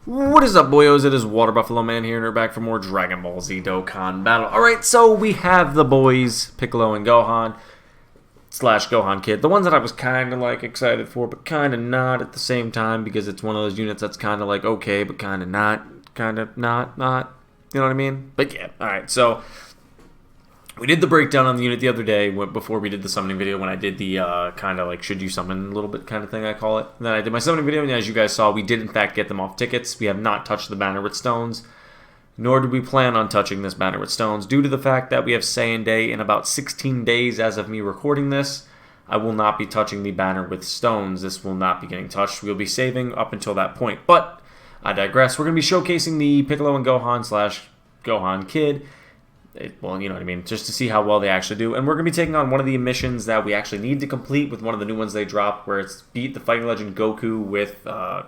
What is up, boyos? It is Water Buffalo Man here, and we're back for more Dragon Ball Z Dokkan battle. Alright, so we have the boys, Piccolo and Gohan, slash Gohan Kid. The ones that I was kind of like excited for, but kind of not at the same time, because it's one of those units that's kind of like okay, but kind of not. You know what I mean? But yeah, alright, so we did the breakdown on the unit the other day before we did the summoning video, when I did the kind of like should you summon a little bit kind of thing, I call it. And then I did my summoning video, and as you guys saw, we did in fact get them off tickets. We have not touched the banner with stones, nor do we plan on touching this banner with stones, due to the fact that we have Saiyan Day in about 16 days as of me recording this. I will not be touching the banner with stones. This will not be getting touched. We'll be saving up until that point. But I digress. We're going to be showcasing the Piccolo and Gohan slash Gohan Kid. Well, you know what I mean, just to see how well they actually do. And we're going to be taking on one of the missions that we actually need to complete with one of the new ones they dropped, where it's beat the Fighting Legend Goku with,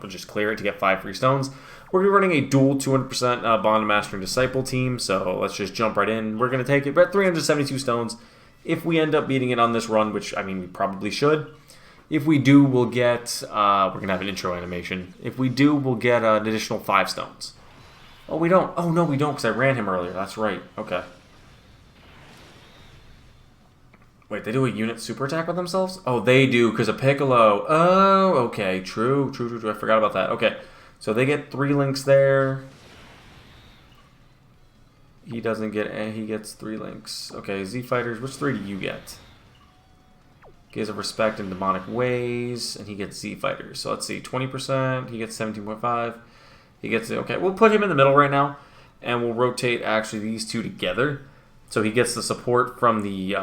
just clear it to get 5 free stones. We're going to be running a dual 200% Bond Master and Disciple team, so let's just jump right in. We're going to take it. We're at 372 stones. If we end up beating it on this run, which, I mean, we probably should. If we do, we'll get, we're going to have an intro animation. If we do, we'll get an additional 5 stones. Oh, we don't. Oh, no, we don't, because I ran him earlier. That's right. Okay. Wait, they do a unit super attack with themselves? Oh, they do, because of Piccolo. Oh, okay. True. I forgot about that. Okay. So they get 3 links there. He doesn't get any. He gets 3 links. Okay, Z Fighters. Which 3 do you get? Gaze of Respect and Demonic Ways. And he gets Z Fighters. So let's see. 20%. He gets 17.5. He gets it. Okay, we'll put him in the middle right now. And we'll rotate actually these two together. So he gets the support from the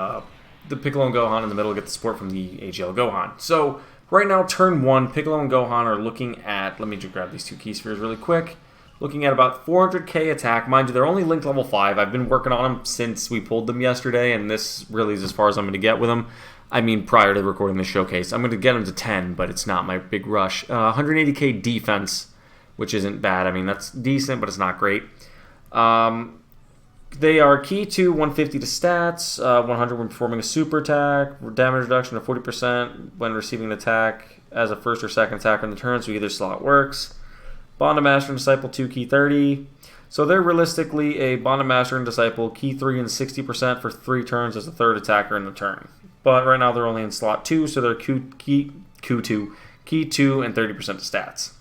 Piccolo and Gohan in the middle, get the support from the AGL Gohan. So right now, turn 1, Piccolo and Gohan are looking at, let me just grab these 2 key spheres really quick, looking at about 400k attack. Mind you, they're only linked level 5. I've been working on them since we pulled them yesterday, and this really is as far as I'm going to get with them. I mean, prior to recording this showcase. I'm going to get them to 10, but it's not my big rush. 180k defense, which isn't bad. I mean, that's decent, but it's not great. They are key to 150 to stats, 100 when performing a super attack, damage reduction of 40% when receiving an attack as a first or second attacker in the turn, so either slot works. Bond of Master and Disciple 2, key 30. So they're realistically a Bond of Master and Disciple, key 3 and 60% for 3 turns as a third attacker in the turn. But right now they're only in slot 2, so they're key 2 and 30% of stats.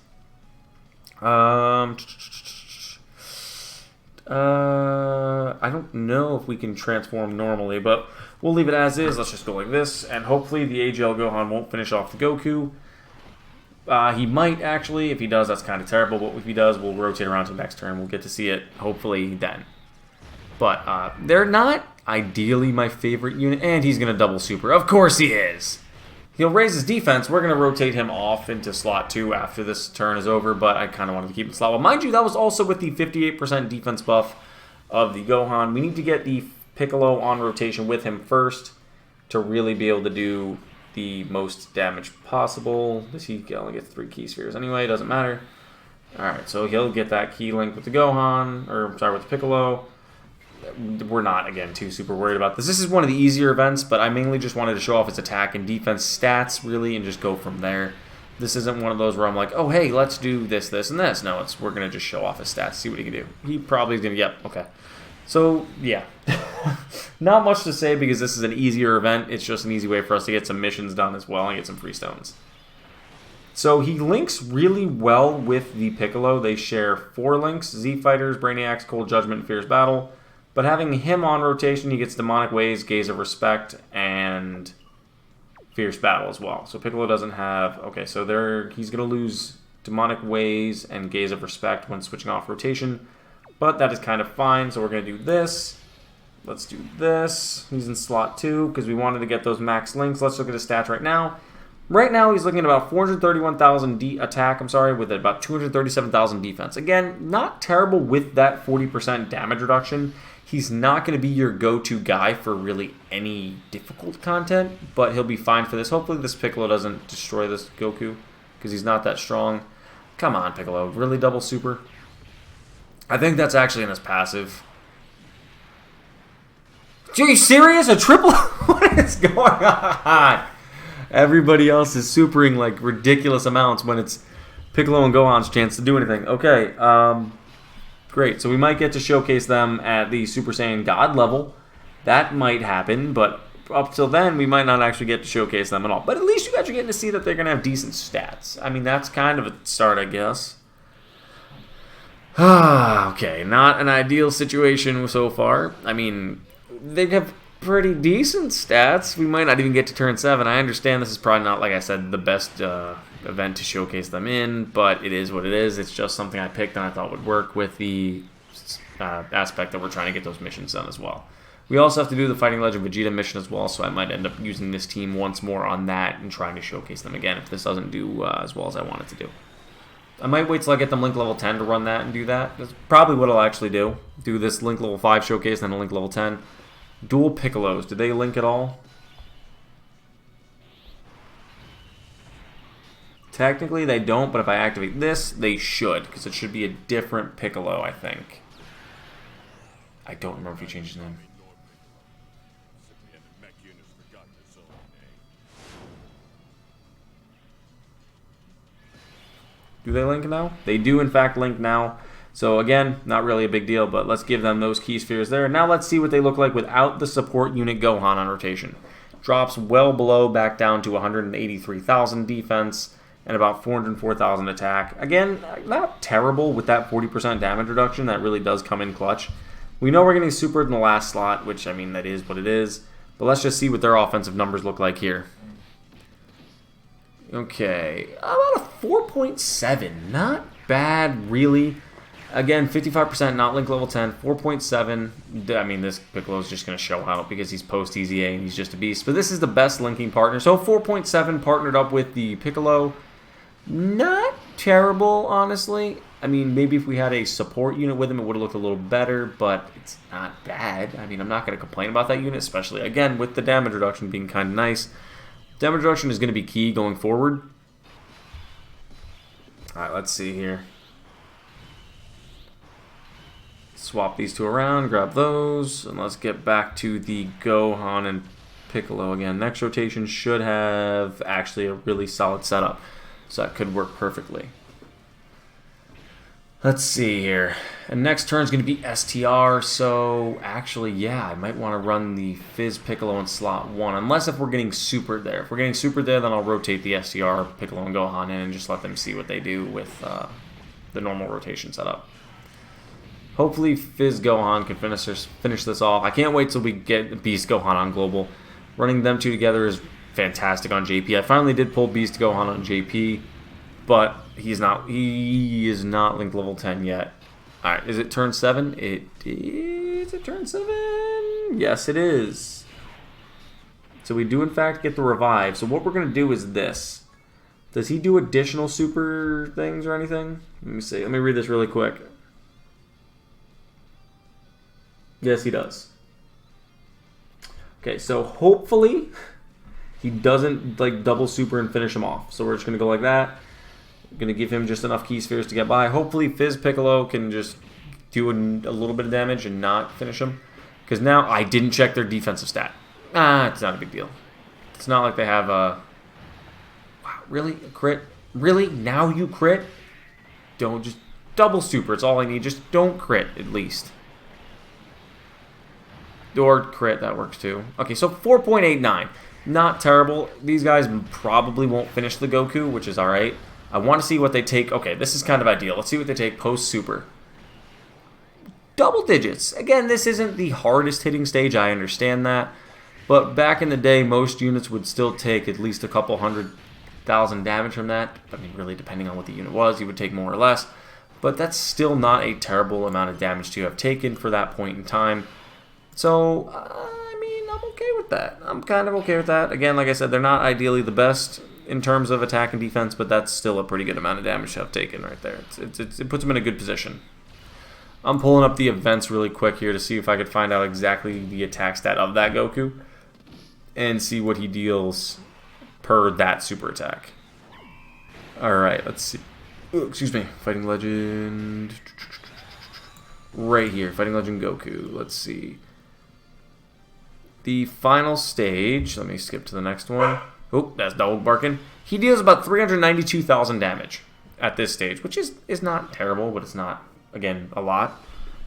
I don't know if we can transform normally, but we'll leave it as is. Let's just go like this, and hopefully the AGL Gohan won't finish off the Goku. He might, actually. If he does, that's kind of terrible, but if he does, we'll rotate around to the next turn. We'll get to see it, hopefully, then. But they're not ideally my favorite unit, and he's going to double super. Of course he is! He'll raise his defense. We're going to rotate him off into slot 2 after this turn is over, but I kind of wanted to keep him slot 1. Mind you, that was also with the 58% defense buff of the Gohan. We need to get the Piccolo on rotation with him first to really be able to do the most damage possible. He only gets 3 key spheres anyway, it doesn't matter. Alright, so he'll get that key link with the Gohan, or sorry, with the Piccolo. We're not, again, too super worried about this. This is one of the easier events, but I mainly just wanted to show off its attack and defense stats, really, and just go from there. This isn't one of those where I'm like, oh, hey, let's do this, this, and this. No, we're going to just show off his stats, see what he can do. He probably is going to, yep, okay. So, yeah. Not much to say because this is an easier event. It's just an easy way for us to get some missions done as well and get some free stones. So he links really well with the Piccolo. They share 4 links, Z Fighters, Brainiacs, Cold Judgment, and Fierce Battle. But having him on rotation, he gets Demonic Ways, Gaze of Respect, and Fierce Battle as well. So Piccolo doesn't have... Okay, so he's going to lose Demonic Ways and Gaze of Respect when switching off rotation. But that is kind of fine, so we're going to do this. Let's do this. He's in slot 2 because we wanted to get those max links. Let's look at his stats right now. Right now, he's looking at about 431,000 attack, with about 237,000 defense. Again, not terrible with that 40% damage reduction. He's not going to be your go-to guy for really any difficult content, but he'll be fine for this. Hopefully this Piccolo doesn't destroy this Goku, because he's not that strong. Come on, Piccolo. Really double super? I think that's actually in his passive. Are you serious? A triple? What is going on? Everybody else is supering like ridiculous amounts when it's Piccolo and Gohan's chance to do anything. Okay, great. So we might get to showcase them at the Super Saiyan God level. That might happen, but up till then, we might not actually get to showcase them at all. But at least you guys are getting to see that they're going to have decent stats. I mean, that's kind of a start, I guess. Okay, not an ideal situation so far. I mean, they have pretty decent stats. We might not even get to turn 7. I understand this is probably not, like I said, the best event to showcase them in, but it is what it is. It's just something I picked and I thought would work with the aspect that we're trying to get those missions done as well. We also have to do the Fighting Legend Vegeta mission as well, so I might end up using this team once more on that and trying to showcase them again if this doesn't do as well as I want it to do. I might wait till I get them Link level 10 to run that and do that. That's probably what I'll actually do. Do this Link level 5 showcase, then a Link level 10. Dual Piccolos. Did they link at all? Technically, they don't, but if I activate this, they should, because it should be a different Piccolo, I think. I don't remember if he changed his name. Do they link now? They do, in fact, link now. So, again, not really a big deal, but let's give them those key spheres there. Now let's see what they look like without the support unit Gohan on rotation. Drops well below, back down to 183,000 defense and about 404,000 attack. Again, not terrible with that 40% damage reduction. That really does come in clutch. We know we're getting supered in the last slot, which, I mean, that is what it is. But let's just see what their offensive numbers look like here. Okay, about a 4.7. Not bad, really. Again, 55% not Link level 10, 4.7. I mean, this Piccolo is just going to show out because he's post-EZA and he's just a beast. But this is the best linking partner. So 4.7 partnered up with the Piccolo. Not terrible, honestly. I mean, maybe if we had a support unit with him, it would have looked a little better, but it's not bad. I mean, I'm not going to complain about that unit, especially, again, with the damage reduction being kind of nice. Damage reduction is going to be key going forward. Alright, let's see here. Swap these two around, grab those, and let's get back to the Gohan and Piccolo again. Next rotation should have actually a really solid setup, so that could work perfectly. Let's see here. And next turn is going to be STR, so actually, yeah, I might want to run the Fizz Piccolo in slot 1, unless if we're getting supered there. If we're getting supered there, then I'll rotate the STR, Piccolo, and Gohan in and just let them see what they do with the normal rotation setup. Hopefully Fizz Gohan can finish this off. I can't wait till we get Beast Gohan on Global. Running them two together is fantastic on JP. I finally did pull Beast Gohan on JP, but he is not Link level 10 yet. Alright, is it turn 7? It is. Is it turn 7? Yes, it is. So we do in fact get the revive. So what we're going to do is this. Does he do additional super things or anything? Let me see. Let me read this really quick. Yes, he does. Okay, so hopefully he doesn't like double super and finish him off. So we're just going to go like that. I'm going to give him just enough key spheres to get by. Hopefully Fizz Piccolo can just do a little bit of damage and not finish him. Because now I didn't check their defensive stat. It's not a big deal. It's not like they have a... Wow, really? A crit? Really? Now you crit? Don't just... Double super, it's all I need. Just don't crit, at least. Or crit, that works too. Okay, so 4.89. Not terrible. These guys probably won't finish the Goku, which is alright. I want to see what they take. Okay, this is kind of ideal. Let's see what they take post-super. Double digits. Again, this isn't the hardest hitting stage, I understand that. But back in the day, most units would still take at least a couple 100,000 damage from that. I mean, really, depending on what the unit was, you would take more or less. But that's still not a terrible amount of damage to have taken for that point in time. So, I mean, I'm okay with that. I'm kind of okay with that. Again, like I said, they're not ideally the best in terms of attack and defense, but that's still a pretty good amount of damage to have taken right there. It puts them in a good position. I'm pulling up the events really quick here to see if I could find out exactly the attack stat of that Goku and see what he deals per that super attack. Alright, let's see. Ooh, excuse me. Fighting Legend. Right here. Fighting Legend Goku. Let's see. The final stage. Let me skip to the next one. Oh, that's dog barking. He deals about 392,000 damage. at this stage, which is not terrible, but it's not, again, a lot.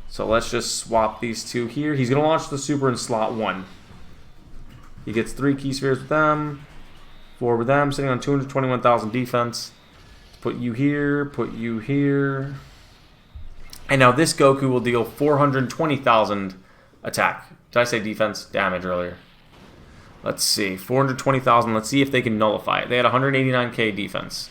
So let's just swap these two here. He's going to launch the super in slot 1. He gets 3 key spheres with them, 4 with them, sitting on 221,000 defense. Put you here, put you here. And now this Goku will deal 420,000 attack. Did I say defense? Damage earlier. Let's see, 420,000. Let's see if they can nullify it. They had 189k defense.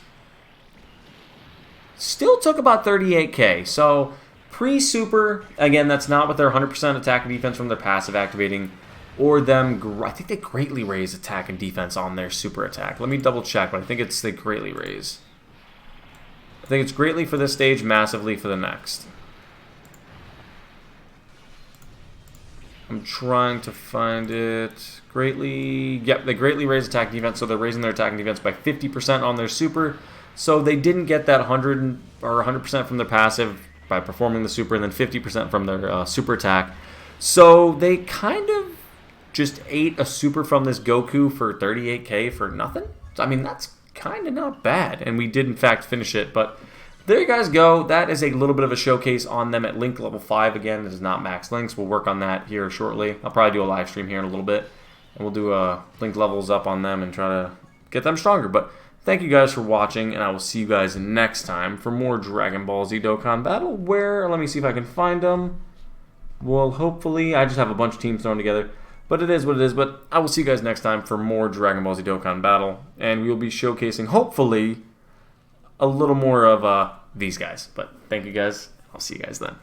Still took about 38k. So pre-super, again, that's not with their 100% attack and defense from their passive activating, or them. I think they greatly raise attack and defense on their super attack. Let me double check, but I think they greatly raise. I think it's greatly for this stage, massively for the next. I'm trying to find it. Greatly, yep, they greatly raise attack and defense, so they're raising their attack and defense by 50% on their super. So they didn't get that 100 or 100% from their passive by performing the super, and then 50% from their super attack. So they kind of just ate a super from this Goku for 38k for nothing. I mean, that's kind of not bad, and we did in fact finish it, but there you guys go. That is a little bit of a showcase on them at Link level 5. Again, this is not max links. We'll work on that here shortly. I'll probably do a live stream here in a little bit, and we'll do Link levels up on them and try to get them stronger. But thank you guys for watching, and I will see you guys next time for more Dragon Ball Z Dokkan Battle, where, let me see if I can find them. Well, hopefully, I just have a bunch of teams thrown together, but it is what it is. But I will see you guys next time for more Dragon Ball Z Dokkan Battle, and we will be showcasing, hopefully, a little more of these guys. But thank you guys. I'll see you guys then.